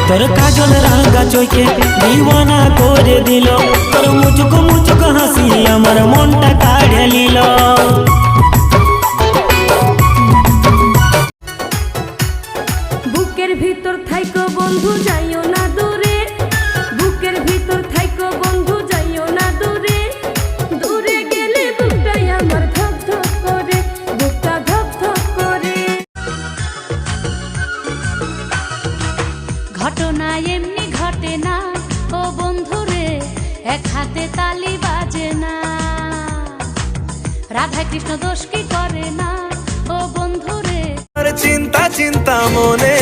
তোর কাজল রাঙা চোখে দিওয়ানা করে দিল, তোর মুচুক মুচুক হাসি আমার মনটা কাড়ে নিল। বুকের ভিতর থাইকো বন্ধু যাইও না দূরে, বুকের ভিতর থাইকো বন্ধু যাইও না দূরে, দূরে গেলে বুকটাই আমার ধক ধক করে, বুকটা ধক ধক করে। ঘটনা এমনি ঘটে না ও বন্ধুরে, এক হাতে তালি বাজে না। রাধা কৃষ্ণ দোষ কি করে না ও বন্ধুরে। চিন্তা চিন্তা মনে